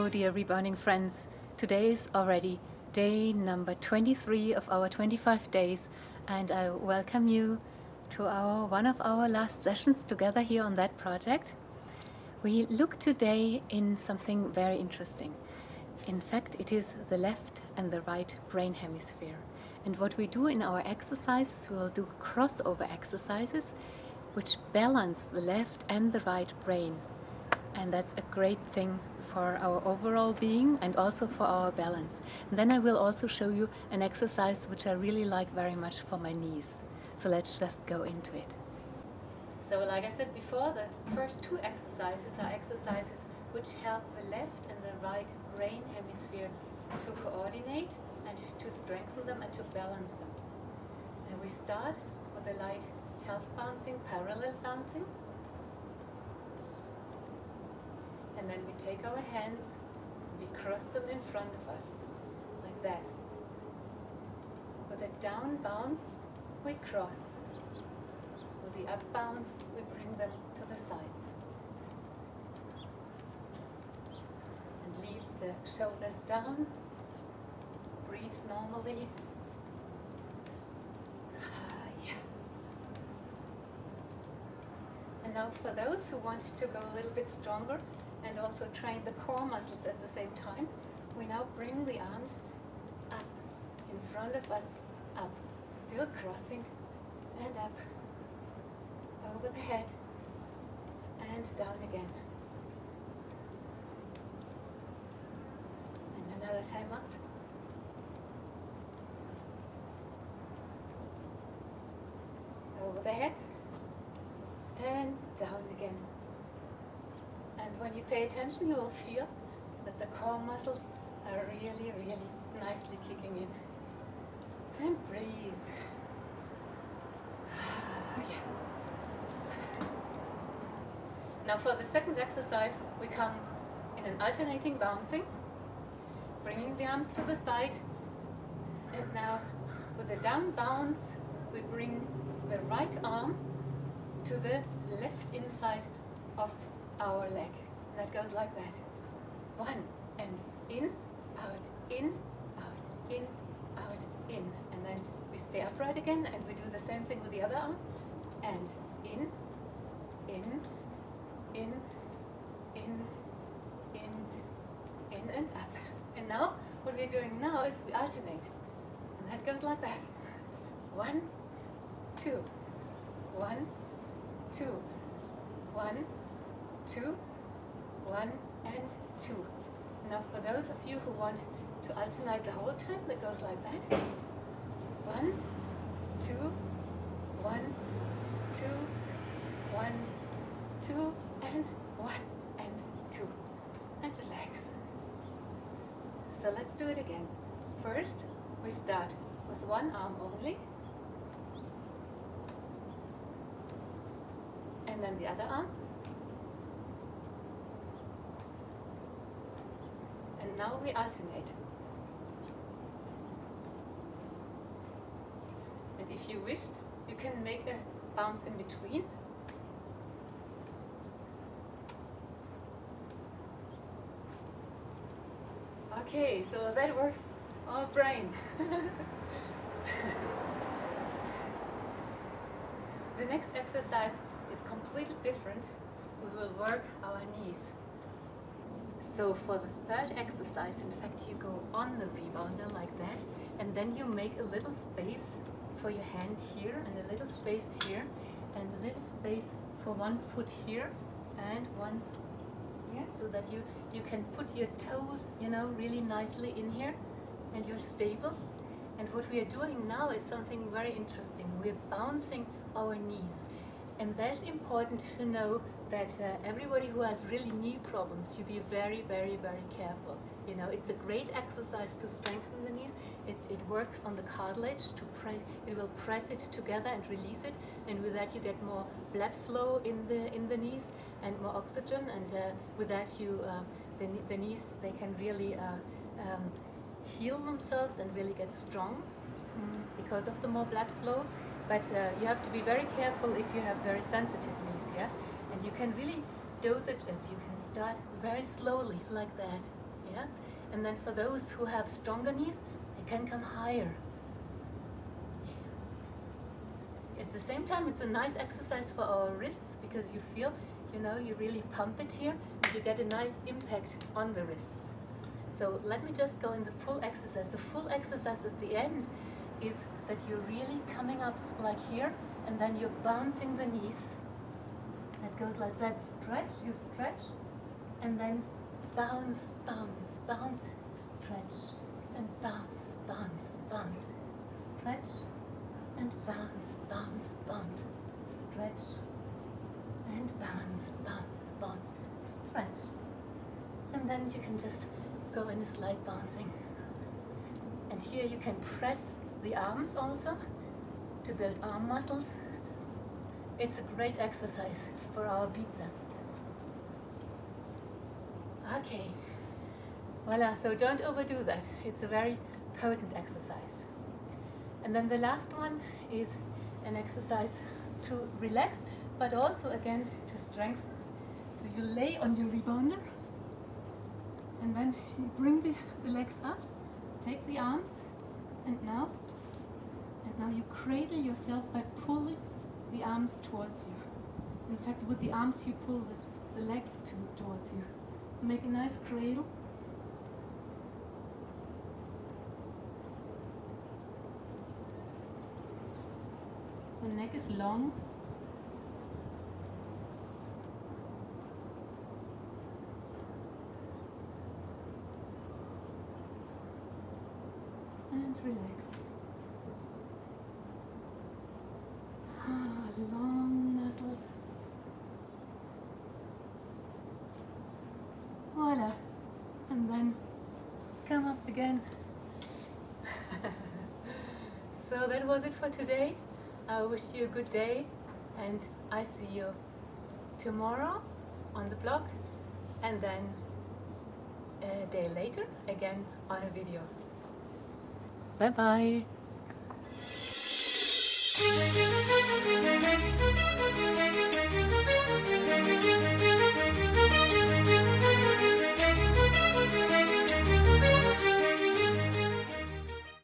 Hello dear Rebounding friends. Today is already day number 23 of our 25 days and I welcome you to one of our last sessions together here on that project. We look today in something very interesting. In fact, it is the left and the right brain hemisphere. And what we do in our exercises, we will do crossover exercises which balance the left and the right brain. And that's a great thing for our overall being and also for our balance. And then I will also show you an exercise which I really like very much for my knees. So let's just go into it. So like I said before, the first two exercises are exercises which help the left and the right brain hemisphere to coordinate and to strengthen them and to balance them. And we start with the light half bouncing, parallel bouncing. And then we take our hands and we cross them in front of us, like that. With a down bounce, we cross. With the up bounce, we bring them to the sides. And leave the shoulders down. Breathe normally. Yeah. And now for those who want to go a little bit stronger, and also train the core muscles at the same time, we now bring the arms up, in front of us, up, still crossing, and up, over the head, and down again. And another time up. Over the head, and down again. And when you pay attention, you will feel that the core muscles are really, really nicely kicking in. And breathe. Yeah. Now for the second exercise, we come in an alternating bouncing, bringing the arms to the side. And now with a down bounce, we bring the right arm to the left inside of our leg. That goes like that. One, and in, out, in, out, in, out, in. And then we stay upright again and we do the same thing with the other arm. And in, in, in, in, in, and up. And now, what we're doing now is we alternate. And that goes like that. 1, 2, 1, 2, 1, 2, 1, and 2. Now for those of you who want to alternate the whole time, that goes like that. 1, 2, 1, 2, 1, 2, and 1, and 2. And relax. So let's do it again. First, we start with one arm only. And then the other arm. And now we alternate. And if you wish, you can make a bounce in between. Okay, so that works our brain. The next exercise is completely different. We will work our knees. So for the third exercise, in fact, you go on the rebounder like that, and then you make a little space for your hand here, and a little space here, and a little space for one foot here, and one here, so that you can put your toes, really nicely in here, and you're stable. And what we are doing now is something very interesting. We're bouncing our knees. And that's important to know that everybody who has really knee problems, you be very, very, very careful. It's a great exercise to strengthen the knees. It works on the cartilage it will press it together and release it. And with that you get more blood flow in the knees and more oxygen. And with that the knees, they can really heal themselves and really get strong because of the more blood flow. But you have to be very careful if you have very sensitive knees, yeah? And you can really dosage it. You can start very slowly, like that. Yeah? And then for those who have stronger knees, they can come higher. At the same time, it's a nice exercise for our wrists because you feel, you know, you really pump it here and you get a nice impact on the wrists. So let me just go in the full exercise. The full exercise at the end is that you're really coming up like here and then you're bouncing the knees. That goes like that. Stretch, you stretch, and then bounce, bounce, bounce, stretch, and bounce, bounce, bounce, stretch, and bounce, bounce, bounce, stretch, and bounce, bounce, bounce, stretch. And then you can just go in a slight bouncing. And here you can press the arms also to build arm muscles. It's a great exercise for our biceps. Okay, voila, so don't overdo that. It's a very potent exercise. And then the last one is an exercise to relax, but also again to strengthen. So you lay on your rebounder, and then you bring the legs up, take the arms, and now you cradle yourself by pulling the arms towards you. In fact, with the arms you pull the legs towards you. Make a nice cradle. The neck is long. And relax. Long muscles. Voila. And then come up again. So that was it for today. I wish you a good day, and I see you tomorrow on the blog, and then a day later again on a video. Bye bye.